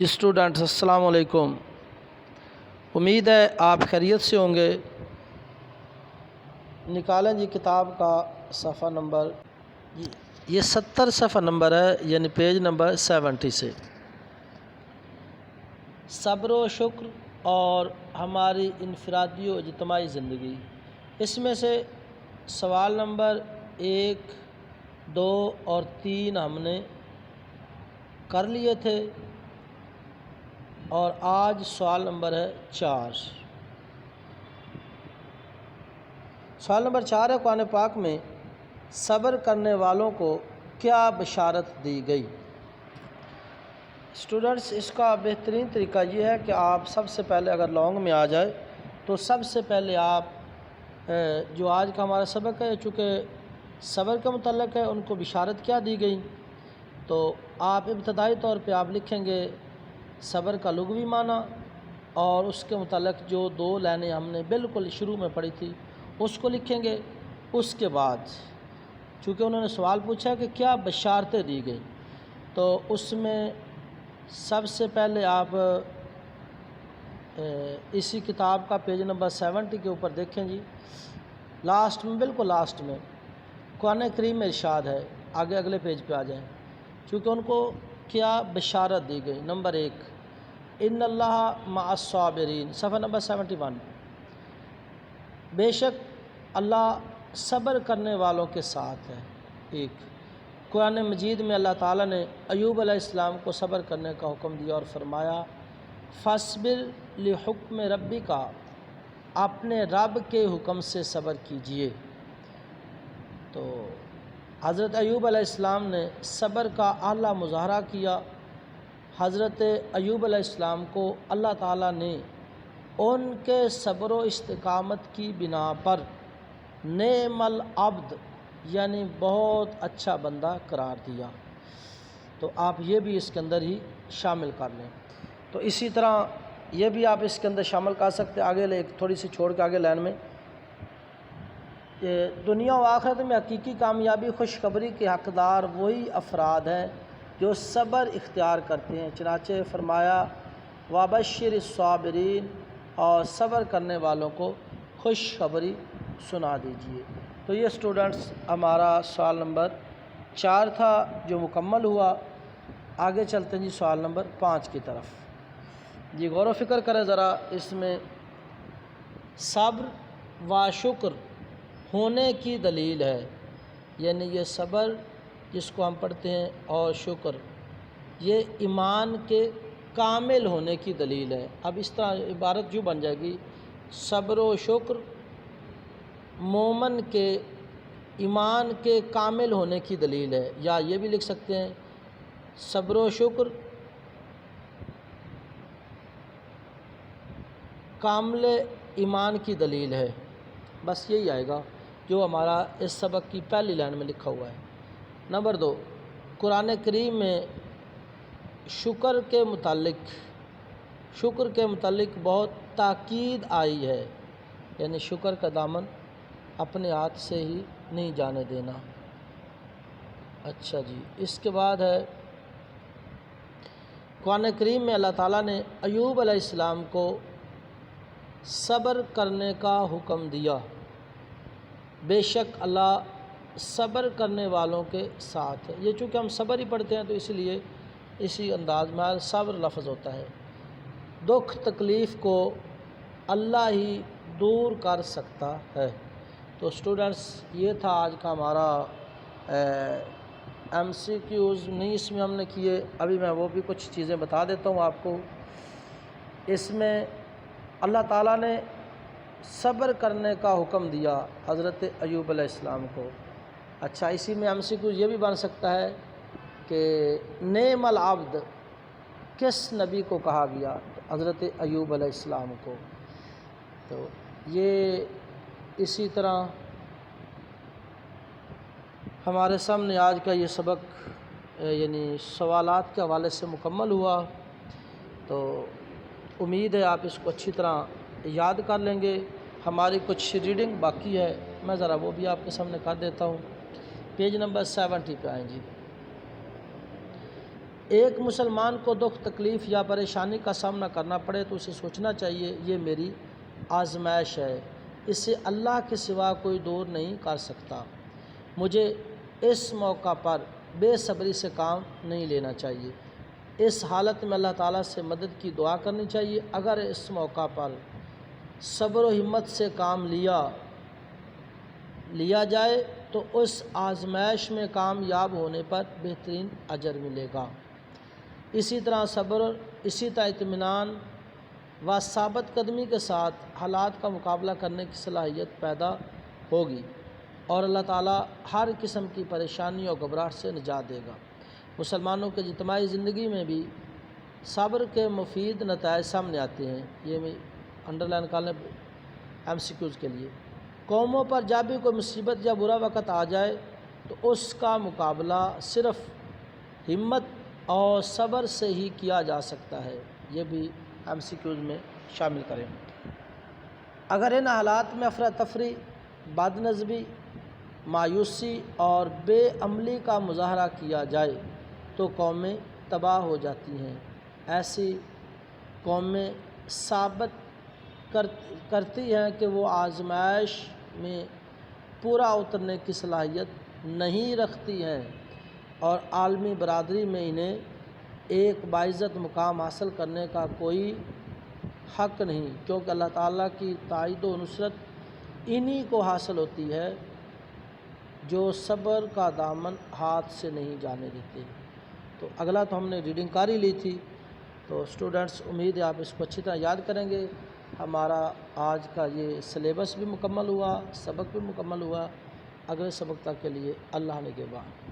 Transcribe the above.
Students السلام علیکم۔ امید ہے آپ خیریت سے ہوں گے۔ نکالیں جی کتاب کا صفحہ نمبر، یہ 70 صفحہ نمبر ہے، یعنی پیج نمبر 70 سے۔ صبر و شکر اور ہماری انفرادی و اجتماعی زندگی، اس میں سے سوال نمبر 1، 2 اور 3 ہم نے کر لیے تھے، اور آج سوال نمبر ہے 4۔ سوال نمبر 4 ہے، قرآن پاک میں صبر کرنے والوں کو کیا بشارت دی گئی؟ اسٹوڈنٹس، اس کا بہترین طریقہ یہ ہے کہ آپ سب سے پہلے اگر لانگ میں آ جائے تو سب سے پہلے آپ جو آج کا ہمارا سبق ہے، چونکہ صبر کے متعلق ہے، ان کو بشارت کیا دی گئی، تو آپ ابتدائی طور پہ آپ لکھیں گے صبر کا لغوی معنی، اور اس کے متعلق جو 2 لائنیں ہم نے بالکل شروع میں پڑھی تھی اس کو لکھیں گے۔ اس کے بعد چونکہ انہوں نے سوال پوچھا کہ کیا بشارتیں دی گئی، تو اس میں سب سے پہلے آپ اسی کتاب کا پیج نمبر 70 کے اوپر دیکھیں جی، لاسٹ میں، بالکل لاسٹ میں قرآن کریم میں ارشاد ہے، آگے اگلے پیج پہ آ جائیں، چونکہ ان کو کیا بشارت دی گئی۔ نمبر 1، ان اللہ مع الصابرین، صفحہ نمبر 71، بے شک اللہ صبر کرنے والوں کے ساتھ ہے۔ 1، قرآن مجید میں اللہ تعالیٰ نے ایوب علیہ السلام کو صبر کرنے کا حکم دیا اور فرمایا فاصبر لحکم ربی کا، اپنے رب کے حکم سے صبر کیجئے۔ تو حضرت ایوب علیہ السلام نے صبر کا اعلیٰ مظاہرہ کیا۔ حضرت ایوب علیہ السلام کو اللہ تعالیٰ نے ان کے صبر و استقامت کی بنا پر نعم العبد، یعنی بہت اچھا بندہ قرار دیا۔ تو آپ یہ بھی اس کے اندر ہی شامل کر لیں۔ تو اسی طرح یہ بھی آپ اس کے اندر شامل کر سکتے ہیں، آگے ایک تھوڑی سی چھوڑ کے آگے لائن میں، دنیا و آخرت میں حقیقی کامیابی خوشخبری کے حقدار وہی افراد ہیں جو صبر اختیار کرتے ہیں، چنانچہ فرمایا وابشر الصابرین، اور صبر کرنے والوں کو خوشخبری سنا دیجیے۔ تو یہ اسٹوڈنٹس ہمارا سوال نمبر 4 تھا جو مکمل ہوا۔ آگے چلتے ہیں جی سوال نمبر 5 کی طرف۔ جی غور و فکر کریں ذرا، اس میں صبر و شکر ہونے کی دلیل ہے، یعنی یہ صبر جس کو ہم پڑھتے ہیں اور شکر، یہ ایمان کے کامل ہونے کی دلیل ہے۔ اب اس طرح عبارت جو بن جائے گی، صبر و شکر مومن کے ایمان کے کامل ہونے کی دلیل ہے، یا یہ بھی لکھ سکتے ہیں صبر و شکر کامل ایمان کی دلیل ہے، بس یہی آئے گا جو ہمارا اس سبق کی پہلی لائن میں لکھا ہوا ہے۔ نمبر 2، قرآن کریم میں شکر کے متعلق بہت تاکید آئی ہے، یعنی شکر کا دامن اپنے ہاتھ سے ہی نہیں جانے دینا۔ اچھا جی، اس کے بعد ہے قرآن کریم میں اللہ تعالیٰ نے ایوب علیہ السلام کو صبر کرنے کا حکم دیا، بے شک اللہ صبر کرنے والوں کے ساتھ ہے۔ یہ چونکہ ہم صبر ہی پڑھتے ہیں تو اس لیے اسی انداز میں صبر لفظ ہوتا ہے۔ دکھ تکلیف کو اللہ ہی دور کر سکتا ہے۔ تو اسٹوڈنٹس، یہ تھا آج کا ہمارا MCQs، نہیں اس میں ہم نے کیے، ابھی میں وہ بھی کچھ چیزیں بتا دیتا ہوں آپ کو۔ اس میں اللہ تعالیٰ نے صبر کرنے کا حکم دیا حضرت ایوب علیہ السلام کو۔ اچھا، اسی میں MCQ یہ بھی بن سکتا ہے کہ نعم العبد کس نبی کو کہا گیا؟ حضرت ایوب علیہ السلام کو۔ تو یہ اسی طرح ہمارے سامنے آج کا یہ سبق یعنی سوالات کے حوالے سے مکمل ہوا۔ تو امید ہے آپ اس کو اچھی طرح یاد کر لیں گے۔ ہماری کچھ ریڈنگ باقی ہے، میں ذرا وہ بھی آپ کے سامنے کر دیتا ہوں۔ پیج نمبر 70 پہ آئیں جی۔ ایک مسلمان کو دکھ تکلیف یا پریشانی کا سامنا کرنا پڑے تو اسے سوچنا چاہیے یہ میری آزمائش ہے، اسے اللہ کے سوا کوئی دور نہیں کر سکتا، مجھے اس موقع پر بے صبری سے کام نہیں لینا چاہیے۔ اس حالت میں اللہ تعالیٰ سے مدد کی دعا کرنی چاہیے۔ اگر اس موقع پر صبر و ہمت سے کام لیا جائے تو اس آزمائش میں کامیاب ہونے پر بہترین اجر ملے گا۔ اسی طرح اطمینان و ثابت قدمی کے ساتھ حالات کا مقابلہ کرنے کی صلاحیت پیدا ہوگی اور اللہ تعالیٰ ہر قسم کی پریشانی اور گھبراہٹ سے نجات دے گا۔ مسلمانوں کے اجتماعی زندگی میں بھی صبر کے مفید نتائج سامنے آتے ہیں۔ یہ میں انڈر لائن کر لیں MCQs کے لیے۔ قوموں پر جب بھی کوئی مصیبت یا برا وقت آ جائے تو اس کا مقابلہ صرف ہمت اور صبر سے ہی کیا جا سکتا ہے۔ یہ بھی MCQs میں شامل کریں۔ اگر ان حالات میں افراتفری، بد نظمی، مایوسی اور بے عملی کا مظاہرہ کیا جائے تو قومیں تباہ ہو جاتی ہیں۔ ایسی قومیں ثابت کرتی ہیں کہ وہ آزمائش میں پورا اترنے کی صلاحیت نہیں رکھتی ہیں اور عالمی برادری میں انہیں ایک باعزت مقام حاصل کرنے کا کوئی حق نہیں، کیونکہ اللہ تعالیٰ کی تائید و نصرت انہی کو حاصل ہوتی ہے جو صبر کا دامن ہاتھ سے نہیں جانے دیتے۔ تو اگلا تو ہم نے ریڈنگ کر ہی لی تھی، تو اسٹوڈنٹس امید ہے آپ اس کو اچھی طرح یاد کریں گے۔ ہمارا آج کا یہ سلیبس بھی مکمل ہوا، سبق بھی مکمل ہوا۔ اگلے سبق تک کے لیے اللہ نگہبان۔